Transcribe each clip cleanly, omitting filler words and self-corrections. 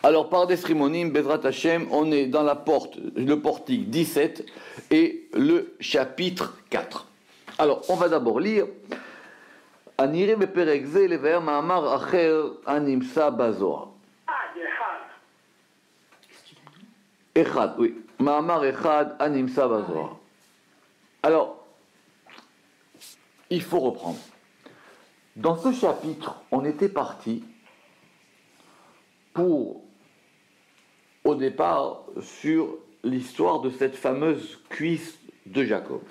Alors, par des Rimonim, Bezrat Hashem, on est dans le portique 17 et le chapitre 4. Alors, on va d'abord lire. Aniré בפרק זה לבאר מאמר אחר הנמצא בזוהר. אחד, oui. מאמר אחד הנמצא בזוהר. Alors, il faut reprendre. Dans ce chapitre, on était parti pour, au départ, sur l'histoire de cette fameuse cuisse de Jacob.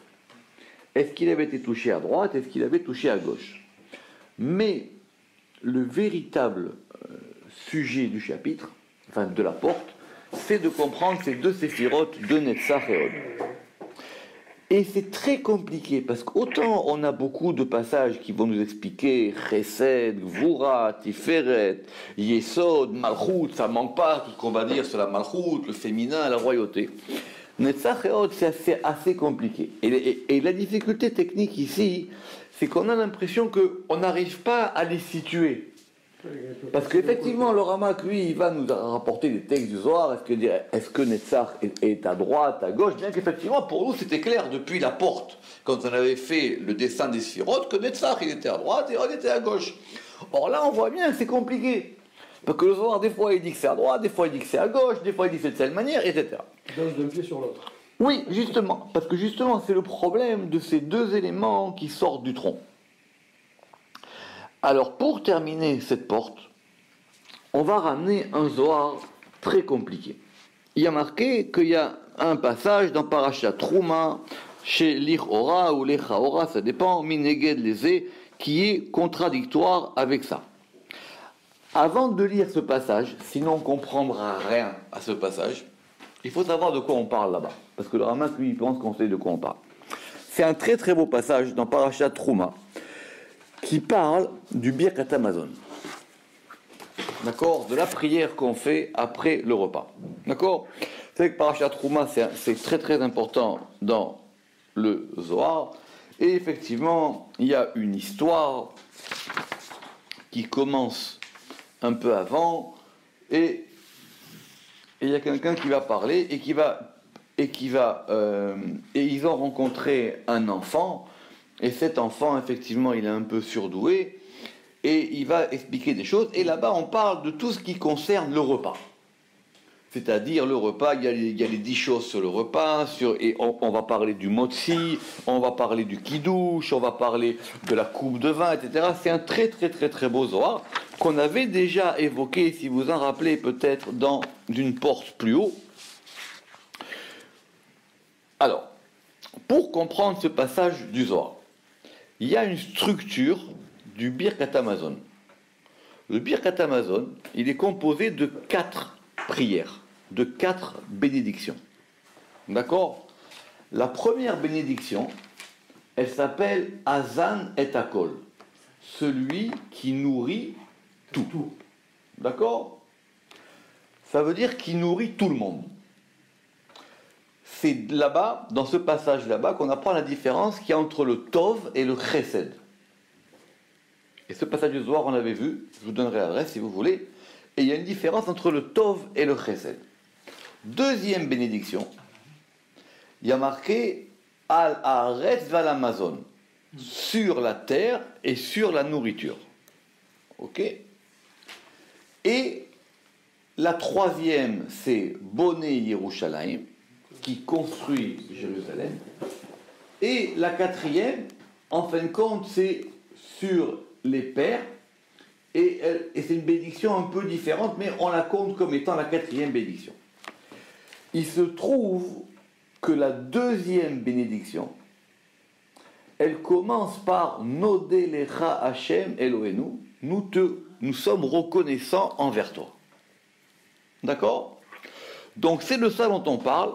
Est-ce qu'il avait été touché à droite? Est-ce qu'il avait touché à gauche? Mais le véritable sujet du chapitre, enfin de la porte, c'est de comprendre ces deux séphirotes de Netzach et Hod. Et c'est très compliqué, parce qu'autant on a beaucoup de passages qui vont nous expliquer Chesed, Gvura, Tiferet, Yesod, Malchut, ça manque pas, tout ce qu'on va dire sur la Malchut, le féminin, la royauté. Netzach et Hod, c'est assez compliqué. Et la difficulté technique ici, c'est qu'on a l'impression qu'on n'arrive pas à les situer. Parce qu'effectivement, le Ramak, lui, il va nous rapporter des textes du Zohar. Est-ce que Netzach est à droite, à gauche? Bien qu'effectivement, pour nous, c'était clair depuis la porte, quand on avait fait le dessin des Sphirotes, que Netzach, il était à droite et Hod était à gauche. Or là, on voit bien que c'est compliqué. Parce que le Zohar, des fois, il dit que c'est à droite, des fois, il dit que c'est à gauche, des fois, il dit que c'est de telle manière, etc. Danse d'un pied sur l'autre. Oui, justement. Parce que justement, c'est le problème de ces deux éléments qui sortent du tronc. Alors, pour terminer cette porte, on va ramener un Zohar très compliqué. Il y a marqué qu'il y a un passage dans Parashat Trouma, chez Lichora ou Lechaora, ça dépend, Mineged Lezé, qui est contradictoire avec ça. Avant de lire ce passage, sinon on ne comprendra rien à ce passage, il faut savoir de quoi on parle là-bas. Parce que le Ramak, lui, il pense qu'on sait de quoi on parle. C'est un très très beau passage dans Parashat Trouma, qui parle du Birkat Hamazon. D'accord? De la prière qu'on fait après le repas. D'accord? Vous savez que Parashat Trouma, c'est très très important dans le Zohar. Et effectivement, il y a une histoire qui commence un peu avant, et il y a quelqu'un qui va parler, et ils ont rencontré un enfant. Et cet enfant, effectivement, il est un peu surdoué, et il va expliquer des choses. Et là-bas, on parle de tout ce qui concerne le repas. C'est-à-dire le repas, il y a les 10 choses sur le repas, et on va parler du motzi, on va parler du kidouche, on va parler de la coupe de vin, etc. C'est un très très très très beau Zohar qu'on avait déjà évoqué, si vous en rappelez peut-être, dans une porte plus haut. Alors, pour comprendre ce passage du Zohar, il y a une structure du Birkat Hamazon. Le Birkat Hamazon, il est composé de 4 prières, de 4 bénédictions. D'accord? La première bénédiction, elle s'appelle Hazan et Akol, celui qui nourrit tout. D'accord? Ça veut dire qu'il nourrit tout le monde. C'est là-bas, dans ce passage là-bas, qu'on apprend la différence qu'il y a entre le Tov et le Chesed. Et ce passage du Zohar, on l'avait vu, je vous donnerai l'adresse si vous voulez, et il y a une différence entre le Tov et le Chesed. Deuxième bénédiction, il y a marqué Al Haaretz Val Amazon, sur la terre et sur la nourriture. Ok? Et la troisième, c'est Boné Yerushalayim, qui construit Jérusalem. Et la quatrième, en fin de compte, c'est sur les pères. Et c'est une bénédiction un peu différente, mais on la compte comme étant la quatrième bénédiction. Il se trouve que la deuxième bénédiction, elle commence par Nodé Lecha Hashem Elohenu, nous sommes reconnaissants envers toi. D'accord? Donc c'est de ça dont on parle,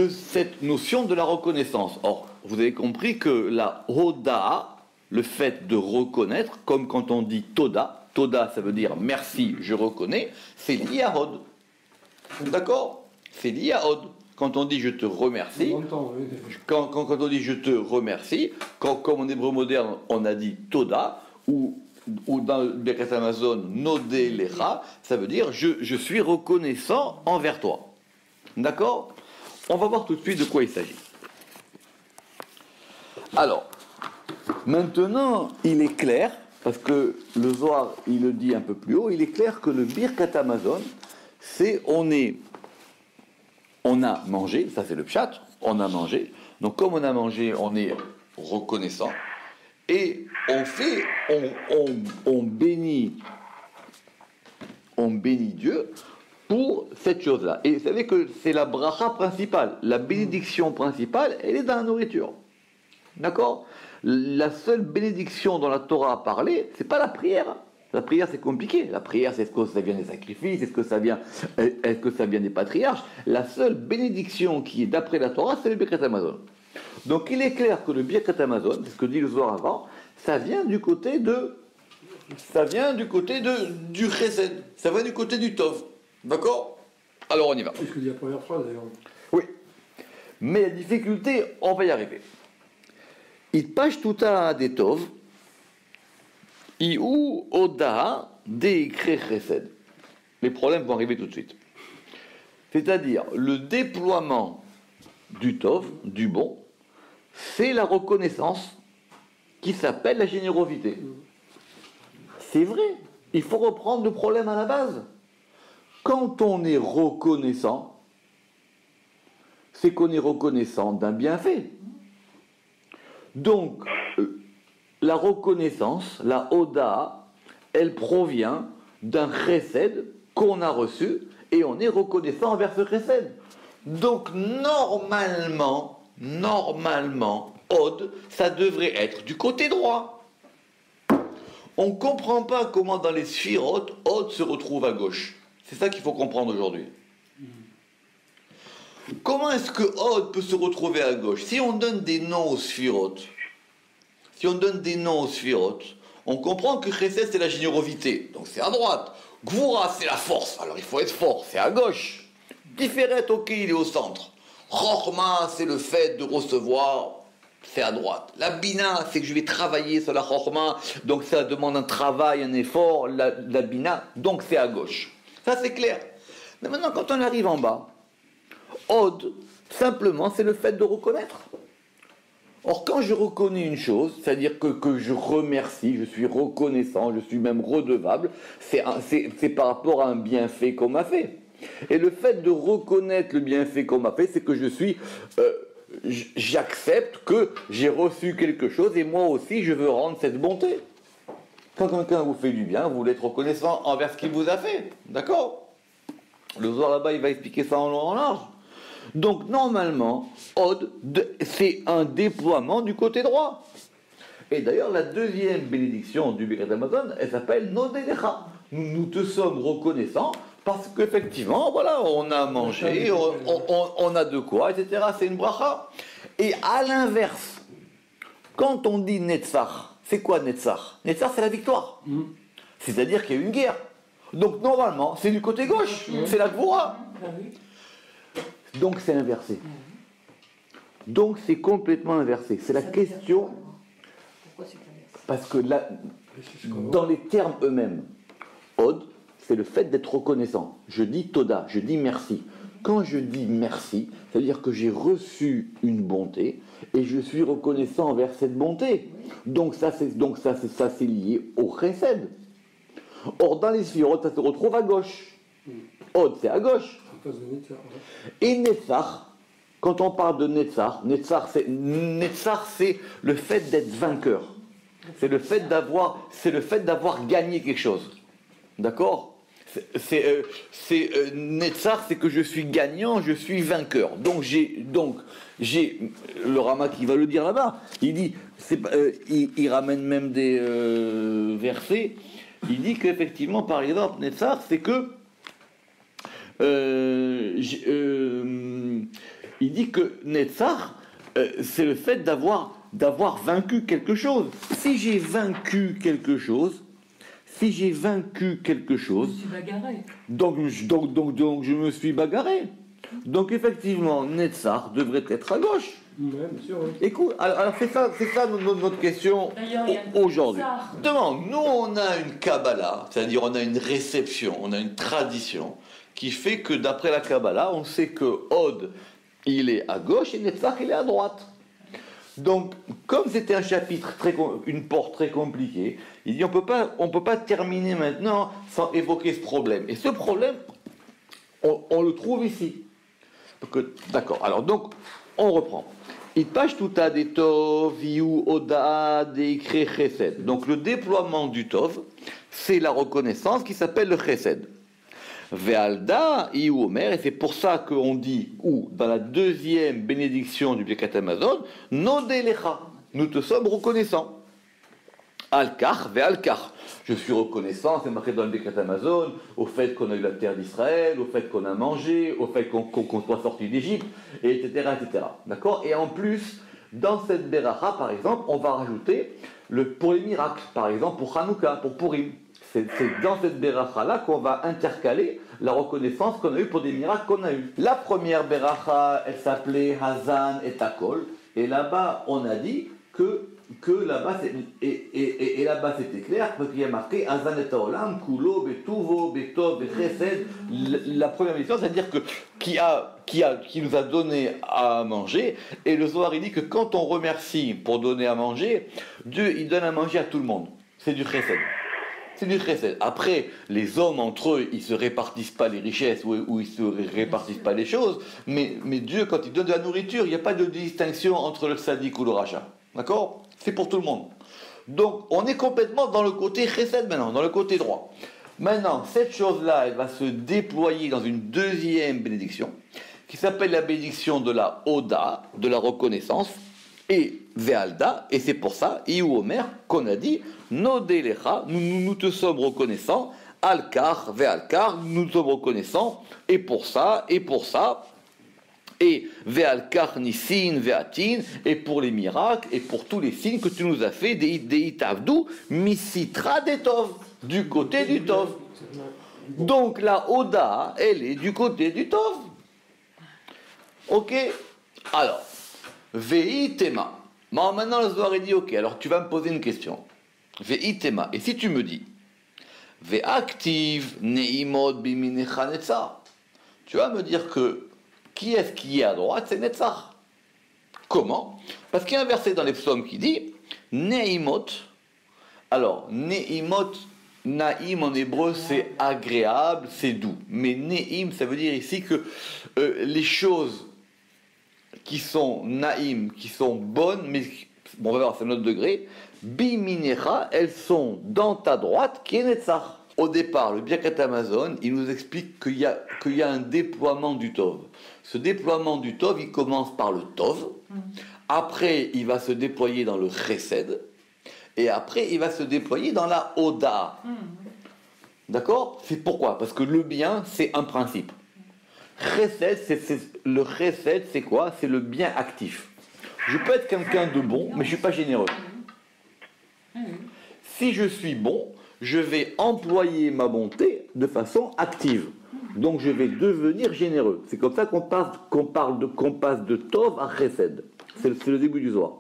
cette notion de la reconnaissance. Or, vous avez compris que la Hoda, le fait de reconnaître, comme quand on dit Toda, Toda ça veut dire merci, je reconnais, c'est lié à Hod. D'accord? C'est lié à Hod. Quand on dit je te remercie, quand on dit je te remercie, comme en hébreu moderne on a dit Toda, ou ou dans le Birkat Hamazon, Nodé Lecha, ça veut dire je suis reconnaissant envers toi. D'accord? On va voir tout de suite de quoi il s'agit. Alors, maintenant, il est clair, parce que le Zohar, il le dit un peu plus haut, il est clair que le Birkat Hamazon, c'est on a mangé, ça c'est le pshat, on a mangé. Donc comme on a mangé, on est reconnaissant. Et on bénit Dieu pour cette chose-là. Et vous savez que c'est la bracha principale, la bénédiction principale, elle est dans la nourriture. D'accord? La seule bénédiction dont la Torah a parlé, c'est pas la prière. La prière, c'est compliqué. La prière, c'est est-ce que ça vient des sacrifices, est-ce que ça vient des patriarches. La seule bénédiction qui est d'après la Torah, c'est le Birkat Hamazon. Donc il est clair que le Birkat Hamazon, c'est ce que dit le Zohar avant, ça vient du côté du chesed, ça vient du côté du tov. D'accord? Alors on y va. C'est ce que dit la première phrase d'ailleurs. Oui. Mais la difficulté, on va y arriver. Il pâche tout à des tov, ou oda de chesed. Les problèmes vont arriver tout de suite. C'est-à-dire, le déploiement du tov, du bon, c'est la reconnaissance qui s'appelle la générosité. C'est vrai, il faut reprendre le problème à la base. Quand on est reconnaissant, c'est qu'on est reconnaissant d'un bienfait. Donc, la reconnaissance, la oda, elle provient d'un chesed qu'on a reçu et on est reconnaissant envers ce chesed. Donc, normalement, od, ça devrait être du côté droit. On ne comprend pas comment dans les sphirotes, od se retrouve à gauche. C'est ça qu'il faut comprendre aujourd'hui. Comment est-ce que od peut se retrouver à gauche? Si on donne des noms aux sphirotes, on comprend que chesed c'est la générosité, donc c'est à droite. Gvura c'est la force, alors il faut être fort, c'est à gauche. Tiferet, ok, il est au centre. Chokhma, c'est le fait de recevoir, c'est à droite. La bina, c'est que je vais travailler sur la chokhma, donc ça demande un travail, un effort, la bina, donc c'est à gauche. Ça c'est clair. Mais maintenant, quand on arrive en bas, od, simplement, c'est le fait de reconnaître. Or, quand je reconnais une chose, c'est-à-dire que je remercie, je suis reconnaissant, je suis même redevable, c'est par rapport à un bienfait qu'on m'a fait. Et le fait de reconnaître le bienfait qu'on m'a fait, c'est que j'accepte que j'ai reçu quelque chose et moi aussi je veux rendre cette bonté. Quand quelqu'un vous fait du bien, vous voulez être reconnaissant envers ce qu'il vous a fait. D'accord? Le Zohar là-bas, il va expliquer ça en long en large. Donc normalement, od, c'est un déploiement du côté droit. Et d'ailleurs, la deuxième bénédiction du Birkat Hamazon, elle s'appelle Nodé Lecha. Nous te sommes reconnaissants parce qu'effectivement, voilà, on a mangé, on a de quoi, etc. C'est une bracha. Et à l'inverse, quand on dit Netzach, c'est quoi Netzach? Netzach, c'est la victoire. C'est-à-dire qu'il y a eu une guerre. Donc normalement, c'est du côté gauche, c'est la Gvura. Donc c'est inversé. Donc c'est complètement inversé. C'est la question. Pourquoi c'est inversé? Parce que là, dans les termes eux-mêmes, od, c'est le fait d'être reconnaissant. Je dis toda, je dis merci. Quand je dis merci, ça veut dire que j'ai reçu une bonté et je suis reconnaissant envers cette bonté. Donc ça c'est lié au chesed. Or dans les sphirotes, ça se retrouve à gauche. Od, c'est à gauche. Et Netzach, quand on parle de Netzach, c'est le fait d'être vainqueur. C'est le fait d'avoir gagné quelque chose. D'accord? Netzach, c'est que je suis gagnant, je suis vainqueur. Donc j'ai le Rama qui va le dire là-bas. Il dit, il ramène même des versets. Il dit qu'effectivement, par exemple, Netzach, c'est que il dit que Netzach, c'est le fait d'avoir vaincu quelque chose. Si j'ai vaincu quelque chose, donc je me suis bagarré. Donc effectivement, Netzach devrait être à gauche. Oui, bien sûr, oui. Écoute, alors c'est ça notre question D'ailleurs, il y a aujourd'hui. bizarre. Demande, nous on a une Kabbalah, c'est-à-dire on a une réception, on a une tradition qui fait que d'après la Kabbalah, on sait que Od, il est à gauche et Netzach, il est à droite. Donc, comme c'était un chapitre, une porte très compliquée, il dit on peut pas terminer maintenant sans évoquer ce problème. Et ce problème, on le trouve ici. D'accord, alors donc, on reprend. Itpashtuta de tov, viu oda de chesed. Donc le déploiement du tov, c'est la reconnaissance qui s'appelle le chesed. Ve'alda iu omer, et c'est pour ça qu'on dit, ou dans la deuxième bénédiction du Birkat Hamazon, nodelecha, nous te sommes reconnaissants. Al-Kar, ve'al-Kar. Je suis reconnaissant, c'est marqué dans le Birkat Hamazon, au fait qu'on a eu la terre d'Israël, au fait qu'on a mangé, au fait qu'on soit sorti d'Égypte, etc., etc. D'accord? Et en plus, dans cette Beracha, par exemple, on va rajouter pour les miracles, par exemple pour Hanouka, pour Purim. C'est dans cette Beracha-là qu'on va intercaler la reconnaissance qu'on a eue pour des miracles qu'on a eus. La première Beracha, elle s'appelait Hazan et Takol, et là-bas, on a dit que là-bas, là-bas c'était clair, parce qu'il y a marqué Hazan et Taolam, Kulo, Betuvo, Betov, Bechesed. La première mission, c'est-à-dire que qui nous a donné à manger, et le Zohar il dit que quand on remercie pour donner à manger, Dieu il donne à manger à tout le monde. C'est du Chesed. C'est du chesed. Après, les hommes entre eux, ils ne se répartissent pas les richesses ou ils ne se répartissent pas les choses, mais Dieu, quand il donne de la nourriture, il n'y a pas de distinction entre le tzaddik ou le rachat. D'accord? C'est pour tout le monde. Donc, on est complètement dans le côté chesed maintenant, dans le côté droit. Maintenant, cette chose-là, elle va se déployer dans une deuxième bénédiction, qui s'appelle la bénédiction de la Oda, de la reconnaissance, et Ve'alda, et c'est pour ça, Iu Omer, qu'on a dit, Nodelecha, nous te sommes reconnaissants, Al-Kar, Ve'al-Kar, nous sommes reconnaissants, et pour ça, et Ve'al-Kar Nissin, Ve'atin, et pour les miracles, et pour tous les signes que tu nous as fait, Deit Avdou, Misitra Detov, du côté du Tov. Donc la Oda, elle est du côté du Tov. Ok? Alors, Ve'itema. Bon, maintenant le Zohar dit, ok, alors tu vas me poser une question. Ve'itema. Et si tu me dis, Ve'aktiv ne'imod biminecha netzar. Tu vas me dire que, qui est-ce qui est à droite? C'est Netzar. Comment? Parce qu'il y a un verset dans les psaumes qui dit, Ne'imot. Alors, Ne'imot, Naïm en hébreu, c'est agréable, c'est doux. Mais Ne'im, ça veut dire ici que les choses qui sont naïm, qui sont bonnes, mais bon, on va voir, c'est notre degré, biminecha, elles sont dans ta droite, qui est Netzach. Au départ, le Birkat Hamazon, il nous explique qu'il y a un déploiement du Tov. Ce déploiement du Tov, il commence par le Tov, après il va se déployer dans le Chesed, et après il va se déployer dans la Oda. D'accord? C'est pourquoi? Parce que le bien, c'est un principe. Le chesed, c'est quoi? C'est le bien actif. Je peux être quelqu'un de bon, mais je ne suis pas généreux. Si je suis bon, je vais employer ma bonté de façon active. Donc je vais devenir généreux. C'est comme ça qu'on passe de tov à chesed. C'est le début du Zohar.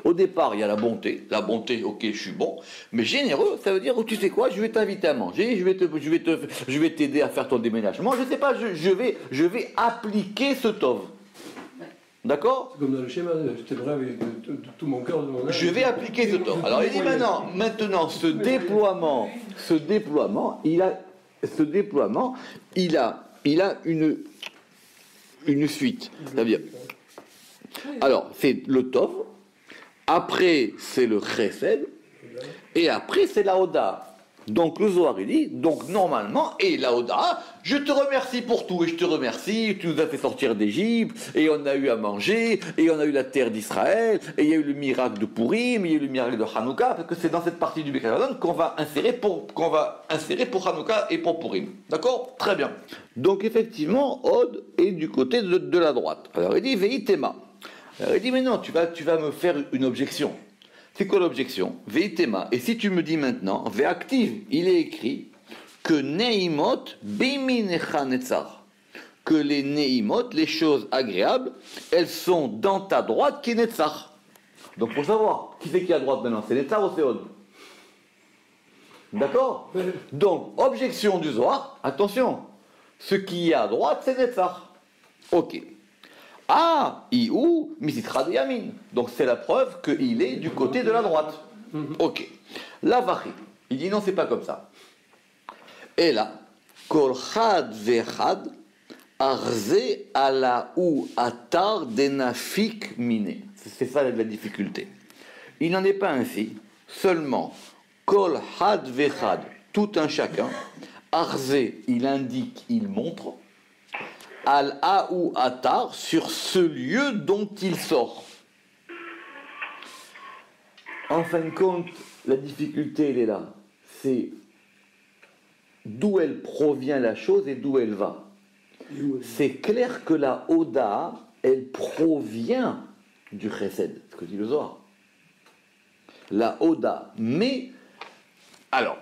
Au départ, il y a la bonté. La bonté, ok, je suis bon. Mais généreux, ça veut dire, tu sais quoi, je vais t'inviter à manger, je vais t'aider à faire ton déménagement. Je ne sais pas, je vais appliquer ce tov. D'accord? C'est comme dans le schéma, je t'aimerais avec tout mon cœur, de mon âme. Je vais appliquer ce tov. Alors il dit maintenant, ce déploiement, il a une suite. C'est-à-dire, alors, c'est le tov. Après, c'est le chesed, et après, c'est la Oda. Donc, le Zohar, il dit, donc normalement, et la Oda, je te remercie pour tout, et je te remercie, tu nous as fait sortir d'Égypte, et on a eu à manger, et on a eu la terre d'Israël, et il y a eu le miracle de Purim, et il y a eu le miracle de Hanouka, parce que c'est dans cette partie du Birkat Hamazon qu'on va insérer pour Hanouka et pour Purim. D'accord? Très bien. Donc, effectivement, Od est du côté de la droite. Alors, il dit, Veitema. Alors il dit, mais non, tu vas me faire une objection. C'est quoi l'objection? Veitema. Et si tu me dis maintenant, Ve'aktiv, il est écrit que Neimot Biminecha Netzar. que les neimot, les choses agréables, elles sont dans ta droite qui est Netzach. Donc, pour savoir, qui c'est qui est à droite maintenant? C'est Netzach ou c'est Od? D'accord? Donc, objection du Zohar, attention, ce qui est à droite, c'est Netzach. Ok. Ah, Iou, Misitra de Yamin. Donc, c'est la preuve qu'il est du côté de la droite. Ok. La Vachi, il dit non, c'est pas comme ça. Et là, Kol Chad Vechad, Arze ala ou atar denafik mine. C'est ça la difficulté. Il n'en est pas ainsi. Seulement, Kol Had Vechad, tout un chacun. Arze, il indique, il montre. Al ou atar, sur ce lieu dont il sort. En fin de compte, la difficulté, elle est là. C'est d'où elle provient la chose et d'où elle va. C'est clair que la Oda, elle provient du Chesed, ce que dit le Zohar. La Oda, mais, alors,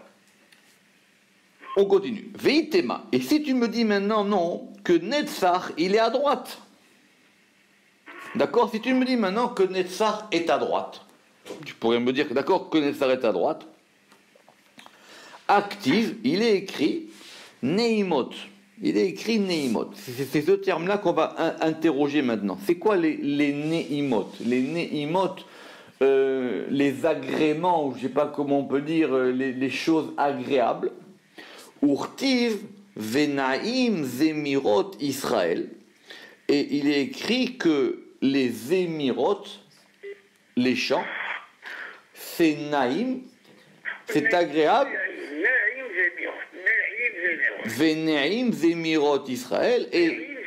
on continue. Veitema, et si tu me dis maintenant non, que Netzach, il est à droite. D'accord? Si tu me dis maintenant que Netzach est à droite, tu pourrais me dire, d'accord, que Netzach est à droite. Active, il est écrit Neimot. Il est écrit Neimot. C'est ce terme-là qu'on va interroger maintenant. C'est quoi les Neimot? Les Neimot, les agréments, ou je ne sais pas comment on peut dire, les choses agréables. Urtiv Venaim Zemirot Israël. Et il est écrit que les Émirot, les chants, c'est Naïm, c'est agréable. Venaim Zemirot Israël. Et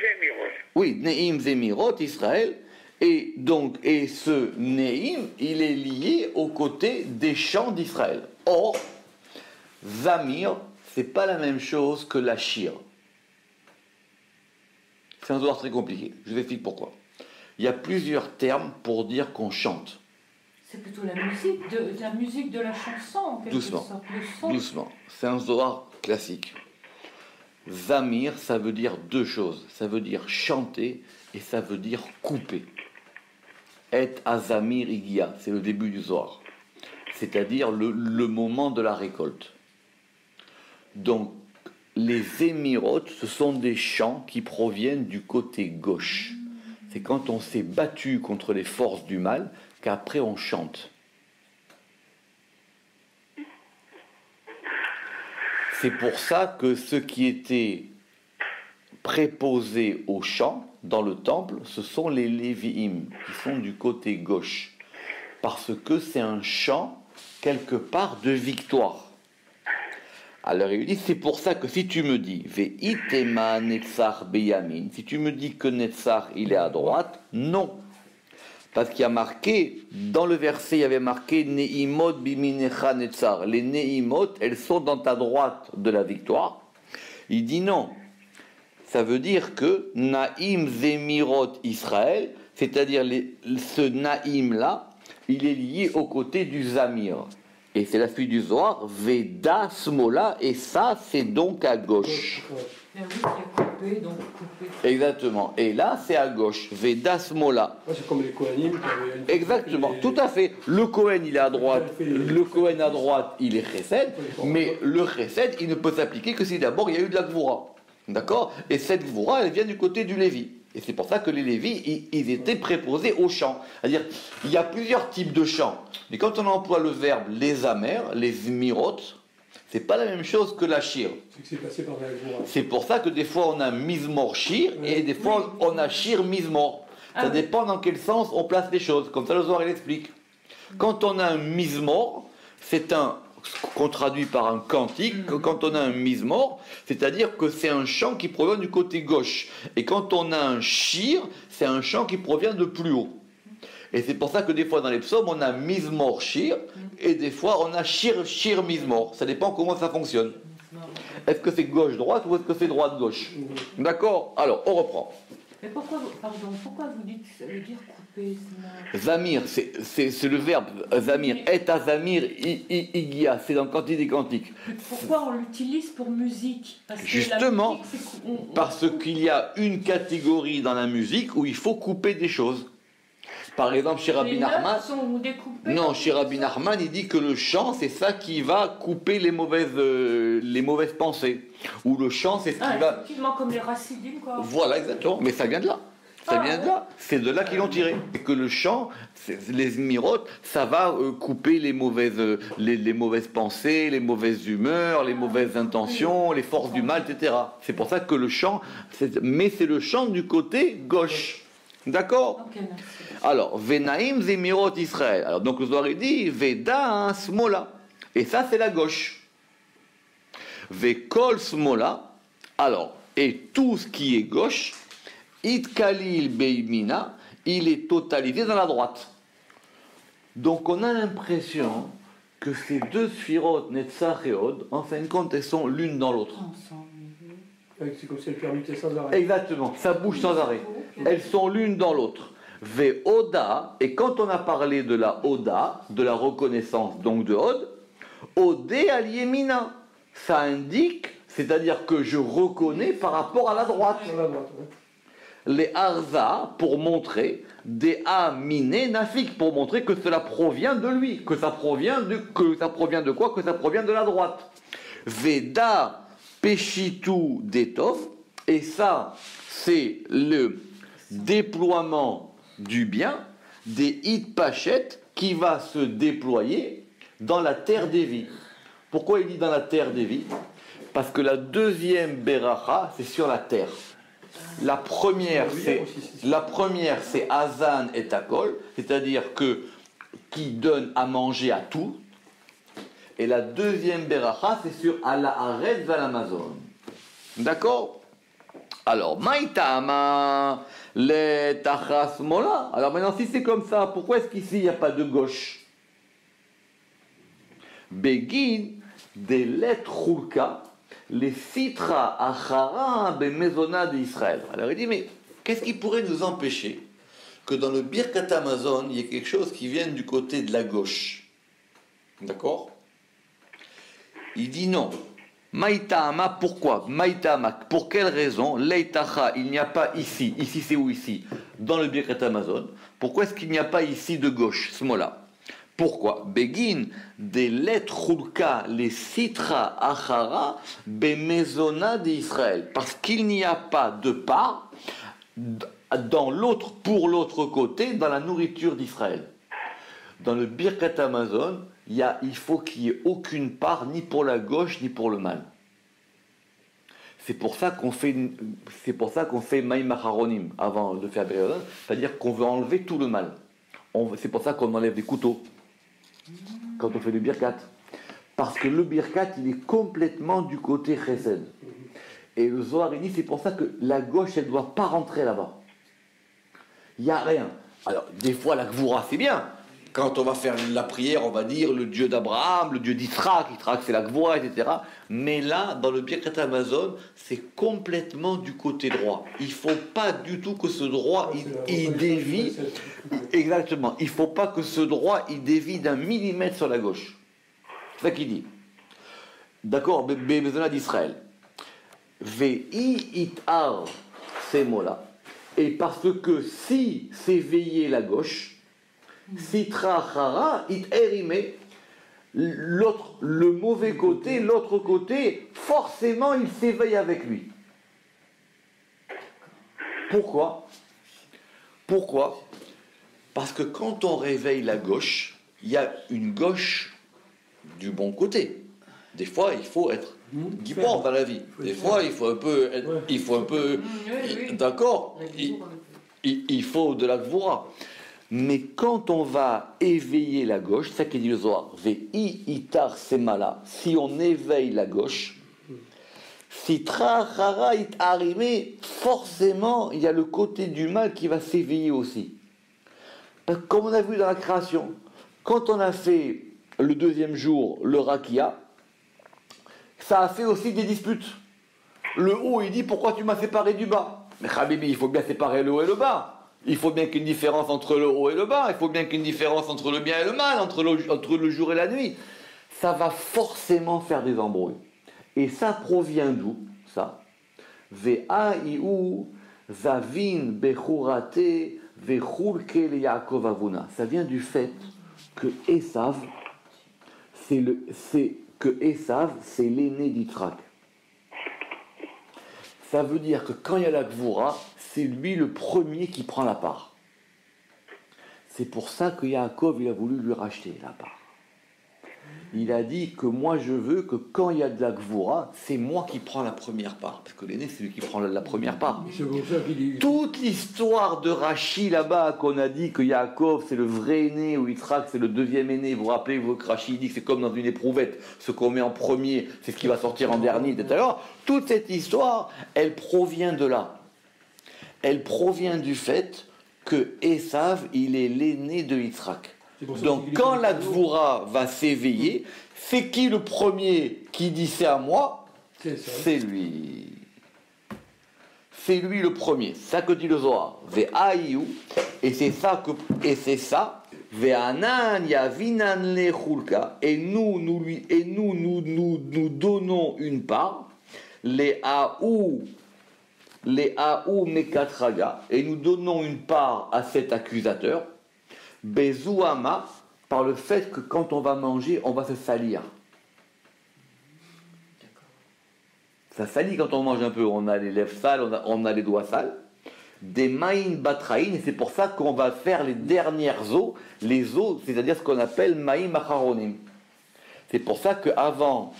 oui, Neim Zemirot Israël. Et donc, et ce Neim, il est lié aux côtés des chants d'Israël. Or, Zamir, c'est pas la même chose que la Shir. C'est un Zohar très compliqué. Je vous explique pourquoi. Il y a plusieurs termes pour dire qu'on chante. C'est plutôt la musique de la chanson, en quelque Doucement. sorte. Le son. Doucement. C'est un Zohar classique. Zamir, ça veut dire deux choses. Ça veut dire chanter et ça veut dire couper. Et azamir igia, c'est le début du Zohar. C'est-à-dire le moment de la récolte. Donc, les émirotes, ce sont des chants qui proviennent du côté gauche. C'est quand on s'est battu contre les forces du mal qu'après on chante. C'est pour ça que ceux qui étaient préposés au chant dans le temple, ce sont les Lévi'im, qui sont du côté gauche. Parce que c'est un chant, quelque part, de victoire. Alors il dit, c'est pour ça que si tu me dis, Ve'itema Netzach Beyamin, si tu me dis que Netzach, il est à droite, non. Parce qu'il y a marqué, dans le verset, il y avait marqué Neimot biminecha Netzach. Les Neimot, elles sont dans ta droite de la victoire. Il dit non. Ça veut dire que Naïm Zemirot Israël, c'est-à-dire ce Naïm-là, il est lié aux côtés du Zamir. Et c'est la suite du Zohar, Veda Smola, et ça, c'est donc à gauche. Ben oui, qui a coupé, donc coupé. Exactement. Et là, c'est à gauche, Veda Smola. C'est comme les Kohanim qui avaient une... Exactement, tout à fait. Le Kohen, il est à droite. Le Kohen à droite, il est Chesed. Mais le Chesed, il ne peut s'appliquer que si d'abord il y a eu de la Gvoura. D'accord? Et cette Gvoura, elle vient du côté du Lévi. Et c'est pour ça que les Lévis, ils étaient préposés au chant. C'est-à-dire, il y a plusieurs types de chants. Mais quand on emploie le verbe les amers, les mirot, c'est pas la même chose que la shir. C'est que c'est passé par la Gvoura. C'est pour ça que des fois on a mizmor shir et des fois on a shir mizmor. Ça dépend dans quel sens on place les choses. Comme ça le Zohar il explique. Quand on a un mizmor, c'est un qu'on traduit par un cantique. Quand on a un mizmor, c'est-à-dire que c'est un chant qui provient du côté gauche. Et quand on a un shir, c'est un chant qui provient de plus haut. Et c'est pour ça que des fois dans les psaumes, on a mizmor shir, et des fois on a shir mizmor. Ça dépend comment ça fonctionne. Est-ce que c'est gauche-droite ou est-ce que c'est droite-gauche? D'accord? Alors, on reprend. Mais pourquoi vous dites que ça veut dire couper Zamir, c'est le verbe zamir. Et à zamir, igia, c'est dans Cantique des Cantiques. Pourquoi on l'utilise pour musique? Parce que justement, la musique, parce qu'il y a une catégorie dans la musique où il faut couper des choses. Par exemple, chez Rabbi Nachman, non, chez Rabbi Nachman, il dit que le chant, c'est ça qui va couper les mauvaises pensées. Ou le chant, c'est ce qui va... Effectivement, comme les racidim, quoi. Voilà, exactement. Mais ça vient de là. Ça vient de là. C'est de là qu'ils l'ont tiré. Et que le chant, les mirotes, ça va couper les mauvaises pensées, les mauvaises humeurs, les mauvaises intentions, les forces du mal, etc. C'est pour ça que le chant, mais c'est le chant du côté gauche. D'accord? Okay, merci. Alors, Venaim Zemirot Israël. Alors, donc le Zohar dit Veda Smola. Et ça, c'est la gauche. Vekol Smola. Alors, et tout ce qui est gauche, It Kalil Beimina, il est totalisé dans la droite. Donc, on a l'impression que ces deux Sphirot, Netzach et Od, en fin de compte, elles sont l'une dans l'autre. C'est comme si elles permutaient sans arrêt. Exactement, ça bouge sans arrêt. Elles sont l'une dans l'autre. Ve'oda, et quand on a parlé de la Oda, de la reconnaissance donc de Od, Odé al Yemina, ça indique, c'est-à-dire que je reconnais par rapport à la droite. Les Arza, pour montrer, des Aminé Nafik, pour montrer que cela provient de lui, que ça provient de quoi? Que ça provient de la droite. Veda Peshitu Detov, et ça, c'est le déploiement du bien, des Hit Pachet, qui va se déployer dans la terre des vies. Pourquoi il dit dans la terre des vies? Parce que la deuxième Beracha, c'est sur la terre. La première, c'est Hazan et Takol, c'est-à-dire que qui donne à manger à tout. Et la deuxième Beracha, c'est sur Ala Aretz Val Amazon. D'accord? Alors, Maïtama, le Tachas Mola. Alors maintenant, si c'est comme ça, pourquoi est-ce qu'ici, il n'y a pas de gauche? Begin, des lettres Hulka, les Sitra Achara Bemezona d'Israël. Alors il dit, mais qu'est-ce qui pourrait nous empêcher que dans le Birkat Amazon, il y ait quelque chose qui vienne du côté de la gauche? D'accord? Il dit non. Maïtama, pourquoi? Maïtama, pour quelle raison? Leitacha, il n'y a pas ici. Ici, c'est où ici? Dans le Birkat Amazon. Pourquoi est-ce qu'il n'y a pas ici de gauche, Smola? Pourquoi? Begin, des lettres Hulka, les Sitra Achara, Bemezona d'Israël. Parce qu'il n'y a pas de part dans l'autre, pour l'autre côté, dans la nourriture d'Israël. Dans le Birkat Amazon, il faut qu'il n'y ait aucune part, ni pour la gauche, ni pour le mal. C'est pour ça qu'on fait Maïm Acharonim avant de faire Birkat Amazon, c'est-à-dire qu'on veut enlever tout le mal. C'est pour ça qu'on enlève les couteaux quand on fait le Birkat. Parce que le Birkat, il est complètement du côté Chesed. Et le Zohar, il dit, c'est pour ça que la gauche, elle ne doit pas rentrer là-bas. Il n'y a rien. Alors, des fois, la Gvoura, c'est bien. Quand on va faire la prière, on va dire le Dieu d'Abraham, le Dieu d'Israël, c'est la Gvoura, etc. Mais là, dans le Birkat Amazon, c'est complètement du côté droit. Il ne faut pas du tout que ce droit, il dévie. Exactement. Il ne faut pas que ce droit, il dévie d'un millimètre sur la gauche. C'est ça qu'il dit. D'accord, Bézona d'Israël. Vei itar, ces mots-là. Et parce que si s'éveillait la gauche, Sitra Chara, it erime, le mauvais côté, l'autre côté, forcément il s'éveille avec lui. Pourquoi? Parce que quand on réveille la gauche, il y a une gauche du bon côté. Des fois, il faut être guipard dans la vie. Des fois, il faut un peu, d'accord, il faut de la gvoura. Mais quand on va éveiller la gauche, c'est ça qu'il dit le Zohar, Vei itar semala, si on éveille la gauche, Sitra chara it arimé, forcément, il y a le côté du mal qui va s'éveiller aussi. Parce que comme on a vu dans la création, quand on a fait le deuxième jour, le rakia, ça a fait aussi des disputes. Le haut, il dit, pourquoi tu m'as séparé du bas? Mais Habibi, il faut bien séparer le haut et le bas. Il faut bien qu'il y ait une différence entre le haut et le bas. Il faut bien qu'il y ait une différence entre le bien et le mal, entre le jour et la nuit. Ça va forcément faire des embrouilles. Et ça provient d'où, ça? Ve'a'iu zavin bechurate vechulke le Yaakov avuna. Ça vient du fait que Esav, c'est l'aîné d'Yitzhak. Ça veut dire que quand il y a la Gvoura, c'est lui le premier qui prend la part. C'est pour ça que Yaakov, il a voulu lui racheter la part. Il a dit que moi je veux que quand il y a de la Gvoura, c'est moi qui prends la première part. Parce que l'aîné, c'est lui qui prend la première part. C'est pour ça qu'il dit... Toute l'histoire de Rachi là-bas, qu'on a dit que Yaakov c'est le vrai aîné, ou Yitzhak c'est le deuxième aîné, vous vous rappelez que Rachi dit que c'est comme dans une éprouvette, ce qu'on met en premier, c'est ce qui va sortir en dernier, etc. Toute cette histoire, elle provient de là. Elle provient du fait que Esav, il est l'aîné de Yitzhak. Donc quand la Gvoura va s'éveiller, c'est qui le premier qui dit c'est à moi? C'est lui. C'est lui le premier. C'est ça que dit le Zohar. Ve'aïou. Et c'est ça Ve'anan yavinan le chulka. Et nous donnons une part. Les aou mekatraga. Et nous donnons une part à cet accusateur. Bezouama, par le fait que quand on va manger, on va se salir. Ça salit quand on mange un peu, on a les lèvres sales, on a les doigts sales. Des maïn batraïn, et c'est pour ça qu'on va faire les dernières eaux, les eaux, c'est-à-dire ce qu'on appelle maïm acharonim. C'est pour ça qu'avant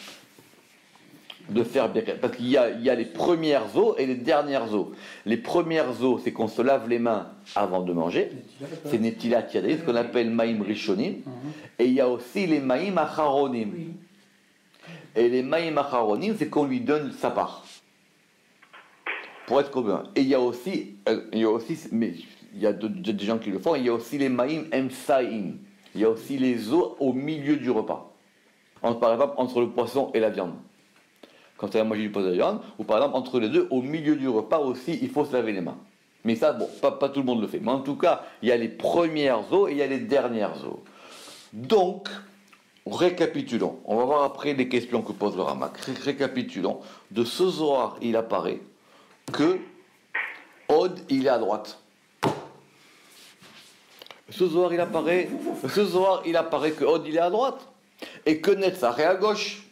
de faire, parce qu'il y a les premières eaux et les dernières eaux. Les premières eaux, c'est qu'on se lave les mains avant de manger. C'est Netilat Yadayim, ce qu'on appelle Maïm Rishonim. Et il y a aussi les Maïm Acharonim. Et les Maïm Acharonim, c'est qu'on lui donne sa part. Pour être commun. Et il y a aussi, mais il y a des gens qui le font, il y a aussi les Maïm Emsaïm. Il y a aussi les eaux au milieu du repas. Par exemple, entre le poisson et la viande. Quand on a mangé du poisson et de la viande, ou par exemple, entre les deux, au milieu du repas aussi, il faut se laver les mains. Mais ça, bon, pas tout le monde le fait. Mais en tout cas, il y a les premières eaux et il y a les dernières eaux. Donc, récapitulons. On va voir après les questions que pose le Ramak. Récapitulons. De ce Zohar, il apparaît que Od, il est à droite. Ce Zohar, il apparaît que Od, il est à droite. Et que Netzach est à gauche.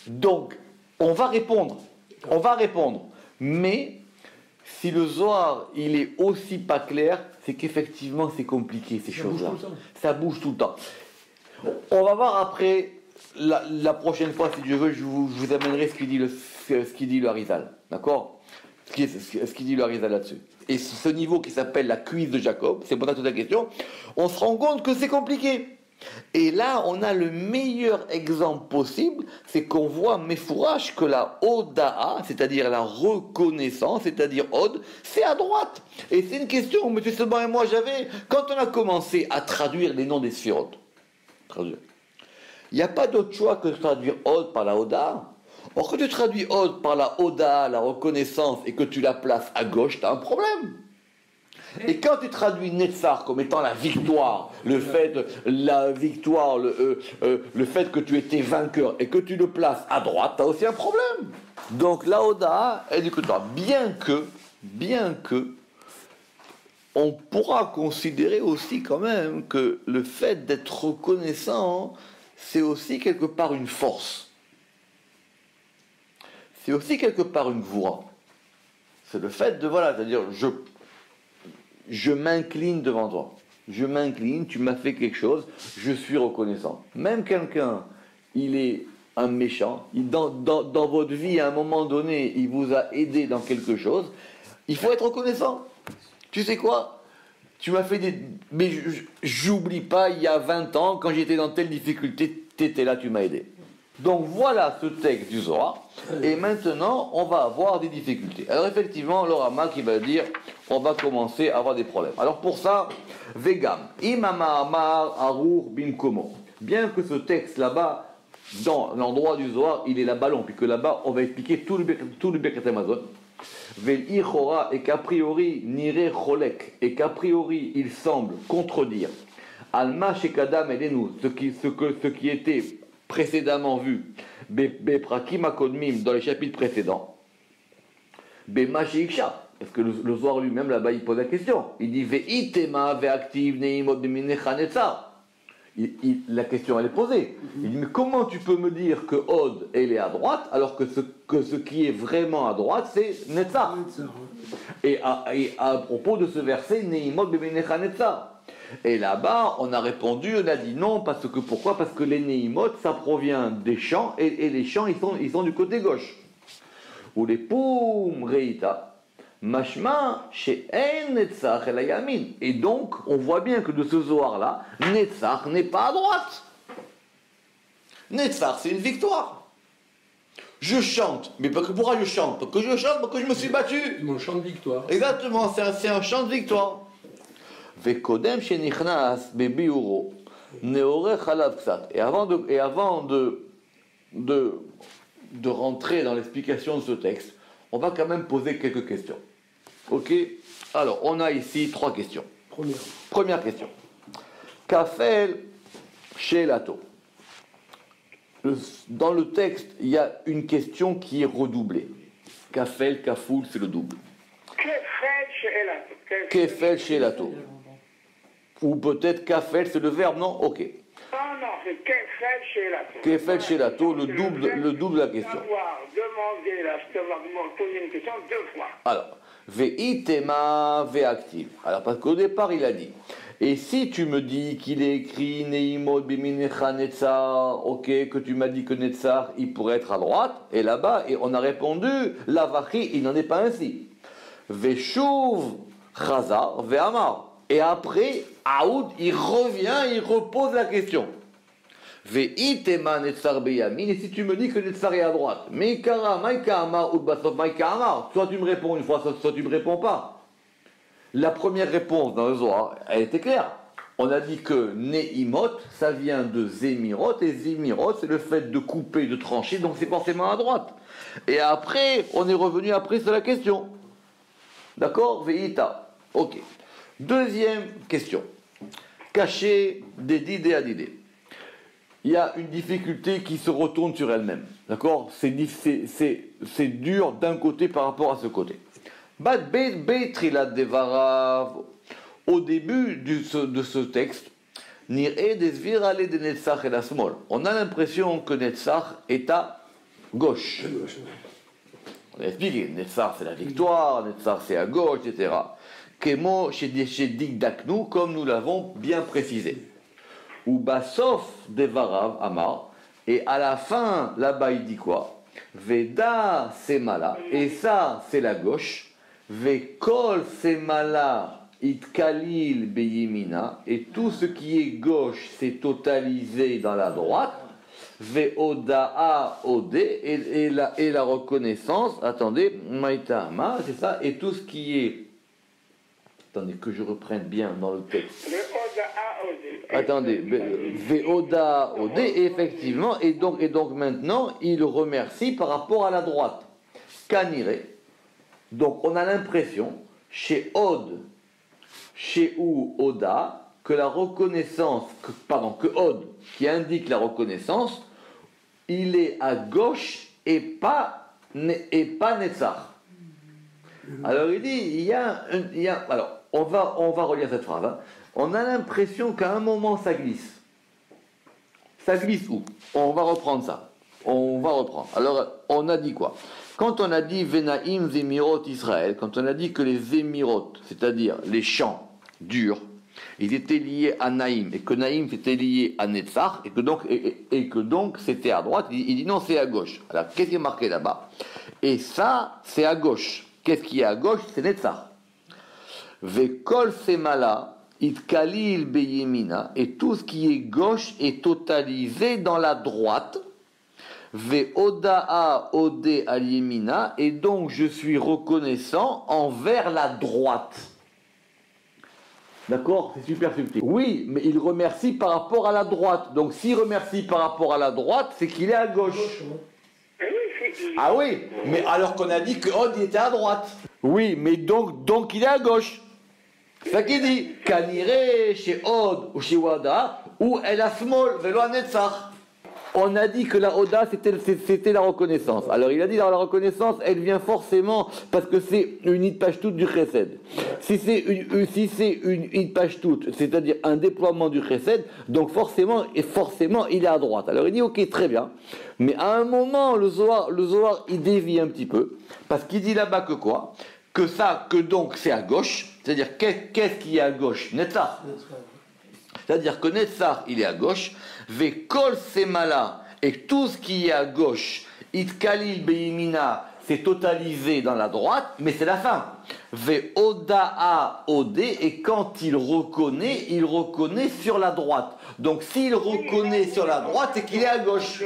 Donc, on va répondre. Mais, si le Zohar, il est aussi pas clair, c'est qu'effectivement, c'est compliqué, ces choses-là. Ça bouge tout le temps. On va voir après, la prochaine fois, si Dieu veut, je vous amènerai ce qu'il dit le Harizal. D'accord? Ce qu'il dit le Harizal là-dessus. Et ce niveau qui s'appelle la cuisse de Jacob, c'est pour ça toute la question, on se rend compte que c'est compliqué. Et là, on a le meilleur exemple possible, c'est qu'on voit Mefourash que la Oda'a, c'est-à-dire la reconnaissance, c'est-à-dire Od, c'est à droite. Et c'est une question que M. Seban et moi j'avais, quand on a commencé à traduire les noms des sphirotes. Il n'y a pas d'autre choix que de traduire Od par la Oda'a. Or, quand tu traduis Od par la Oda'a, la reconnaissance, et que tu la places à gauche, tu as un problème. Et quand tu traduis Netzach comme étant la victoire, le fait que tu étais vainqueur et que tu le places à droite, tu as aussi un problème. Donc la Oda, elle dit que toi, bien que, on pourra considérer aussi quand même que le fait d'être reconnaissant, c'est aussi quelque part une force. C'est aussi quelque part une gvoura. C'est le fait de, c'est-à-dire, je m'incline devant toi. Je m'incline, tu m'as fait quelque chose, je suis reconnaissant. Même quelqu'un, il est un méchant, dans votre vie, à un moment donné, il vous a aidé dans quelque chose, il faut être reconnaissant. Tu sais quoi? Tu m'as fait des... Mais j'oublie pas, il y a 20 ans, quand j'étais dans telle difficulté, tu étais là, tu m'as aidé. Donc voilà ce texte du Zohar, et maintenant on va avoir des difficultés. Alors effectivement, le Rama qui va dire, on va commencer à avoir des problèmes. Alors pour ça, Vegam, Imama Amar Arur Bin Komo. Bien que ce texte là-bas, dans l'endroit du Zohar, il est là-bas long, puisque là-bas, on va expliquer tout le Birkat Hamazon. Ve'l Ichora, et qu'a priori, Nire Cholek, et qu'a priori, il semble contredire Alma Shekadam Elenu, ce qui était précédemment vu, Beprakim Akodmim, dans les chapitres précédents, Bema Sheiksha. Parce que le Zohar lui-même, là-bas, il pose la question. Il dit Ve'itema ve'aktiv neimot b'minecha netzar. La question, elle est posée. Il dit mais comment tu peux me dire que Od, elle est à droite, alors que ce qui est vraiment à droite, c'est netzar. Et à propos de ce verset, neimot b'minecha netzar. Et là-bas, on a répondu, on a dit non, parce que pourquoi? Parce que les neimot, ça provient des champs, et les champs, ils sont du côté gauche. Ou les poum reita. Mashma chez Netzach el Yamin. Et donc, on voit bien que de ce Zohar-là, Netzach n'est pas à droite. Netzach, c'est une victoire. Je chante, mais pourquoi je chante? Parce que je chante, parce que je me suis battu. Mon chant de victoire. Exactement, c'est un chant de victoire. Vekodem chez Nichnas bebiuro neore chalav ksat. Et avant de rentrer dans l'explication de ce texte, on va quand même poser quelques questions. Ok? Alors, on a ici 3 questions. Première question. Kafel chez Lato. Dans le texte, il y a une question qui est redoublée. Kafel, kafoul, c'est le double. Kefel chez Lato. Ou peut-être kafel, c'est le verbe, non? Ok. Non, c'est Kefel chez Lato. Kefel chez Lato, le double de la question. Savoir poser une question 2 fois. Alors, ve'itema ve'aktiv. Alors, parce qu'au départ, il a dit, et si tu me dis qu'il est écrit neimot biminecha netzar, ok, que tu m'as dit que netzar, il pourrait être à droite, et là-bas, et on a répondu, l'avachi, il n'en est pas ainsi. Ve'shuv chazar ve'amar. Et après, Aoud, il revient, il repose la question. Ve'itema netzar beyamin, et si tu me dis que netzar est à droite, meikara, maika amar, ou basof maika amar, soit tu me réponds une fois, soit tu me réponds pas. La première réponse dans le Zohar, elle était claire. On a dit que neimot, ça vient de zemirot, et zemirot, c'est le fait de couper, de trancher, donc c'est forcément à droite. Et après, on est revenu après sur la question. D'accord? Ve'ita. Ok. Deuxième question. Cacher des didées à didées. Il y a une difficulté qui se retourne sur elle-même. D'accord? C'est dur d'un côté par rapport à ce côté. Au début de ce texte, on a l'impression que Netzach est à gauche. On a expliqué, Netzach c'est la victoire, Netzach c'est à gauche, etc. Kemo chez Digdaknu, comme nous l'avons bien précisé. Ou Basof Devarav Amar, et à la fin, là-bas il dit quoi? Veda Semala, et ça c'est la gauche. Vekol Semala Itkalil Beyimina, et tout ce qui est gauche c'est totalisé dans la droite. Veodaa Ode, et la reconnaissance, attendez, Maïtama, c'est ça, et tout ce qui est. Attendez, que je reprenne bien dans le texte. Attendez, Veoda Ode, effectivement, et donc maintenant, il remercie par rapport à la droite. Kanire. Donc on a l'impression, chez Od, chez ou Oda, que la reconnaissance, que Od, qui indique la reconnaissance, il est à gauche et pas Netzach. Alors il dit, il y a alors, on va relire cette phrase. Hein. On a l'impression qu'à un moment ça glisse. Ça glisse où? On va reprendre ça. On va reprendre. Alors, on a dit quoi? Quand on a dit Venaim Zemirot Israël, quand on a dit que les Zemirot, c'est-à-dire les champs durs, ils étaient liés à Naïm, et que Naïm c'était lié à Netzach, et que donc c'était à droite, il dit non, c'est à gauche. Alors, qu'est-ce qui est marqué là-bas? Et ça, c'est à gauche. Qu'est-ce qui est à gauche? C'est Netzach. Vekol Semala, Itkalil Beyemina, et tout ce qui est gauche est totalisé dans la droite. Veodaa Ode Aliemina, et donc je suis reconnaissant envers la droite. D'accord? C'est super subtil. Oui, mais il remercie par rapport à la droite. Donc s'il remercie par rapport à la droite, c'est qu'il est à gauche. Ah oui, mais alors qu'on a dit que Od il était à droite. Oui, mais donc il est à gauche. C'est ça qu'il dit. Kanire chez Od ou chez Wada, ou El Asmol, Velo Anetzach. On a dit que la Oda, c'était la reconnaissance. Alors il a dit, dans la reconnaissance, elle vient forcément parce que c'est une hitpashtout du chesed. Si c'est une hitpashtout, c'est-à-dire un déploiement du chesed, donc forcément, il est à droite. Alors il dit, ok, très bien. Mais à un moment, le Zohar, il dévie un petit peu. Parce qu'il dit là-bas que quoi? Que donc c'est à gauche. C'est-à-dire, qu'est-ce qui est à gauche? Netzach. C'est-à-dire que Netzach, il est à gauche, Vekol Semala, et tout ce qui est à gauche, Itkalil Beimina, c'est totalisé dans la droite, mais c'est la fin. Veodaa Odé, et quand il reconnaît sur la droite. Donc s'il reconnaît sur la droite, c'est qu'il est à gauche.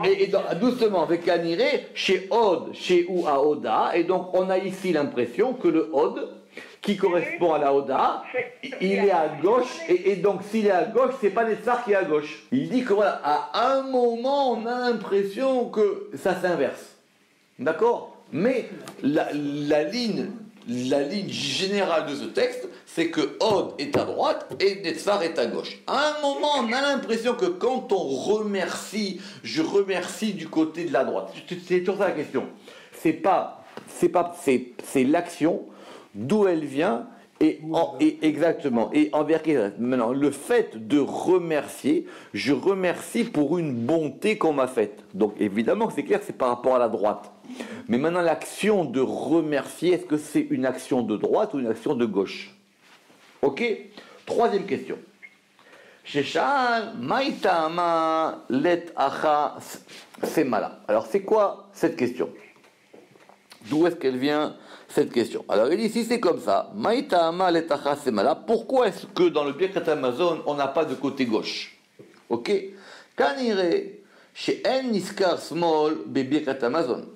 Et doucement, Vekanire, chez Od, chez ou à Oda, et donc on a ici l'impression que le Od, qui correspond à la Oda, il est à gauche, et donc s'il est à gauche, c'est pas Netzach qui est à gauche. Il dit que voilà, à un moment, on a l'impression que ça s'inverse. D'accord? Mais la ligne générale de ce texte, c'est que Od est à droite et Netzach est à gauche. À un moment, on a l'impression que quand on remercie, je remercie du côté de la droite. C'est toujours ça la question. C'est l'action, d'où elle vient, et exactement, et envers qui. Maintenant, le fait de remercier, je remercie pour une bonté qu'on m'a faite. Donc évidemment, c'est clair, c'est par rapport à la droite. Mais maintenant, l'action de remercier, est-ce que c'est une action de droite ou une action de gauche? Ok? Troisième question. Sheshal maïtama let acha semala. Alors c'est quoi cette question? D'où est-ce qu'elle vient cette question? Alors il dit, si c'est comme ça, maïtama let acha semala, pourquoi est-ce que dans le Birkat Hamazon, on n'a pas de côté gauche? Ok? Kanire she'en niskar smol be Birkat Hamazon.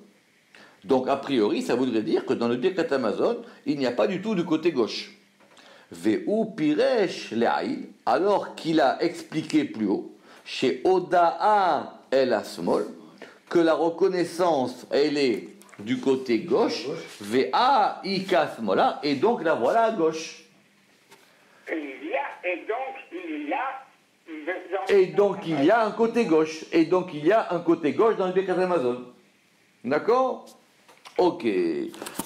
Donc a priori, ça voudrait dire que dans le Birkat Hamazon, il n'y a pas du tout du côté gauche. Ve'u piresh le'aïl, alors qu'il a expliqué plus haut, chez Oda'a el Asmol, que la reconnaissance, elle est du côté gauche, Ve'a ika smola, et donc la voilà à gauche. Et donc il y a un côté gauche. Et donc il y a un côté gauche dans le Birkat Hamazon. D'accord? Ok.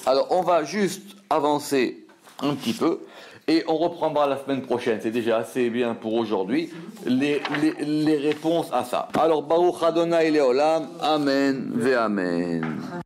Alors on va juste avancer un petit peu. Et on reprendra la semaine prochaine, c'est déjà assez bien pour aujourd'hui, les réponses à ça. Alors, Baruch Adonai Leolam, Amen ve Amen.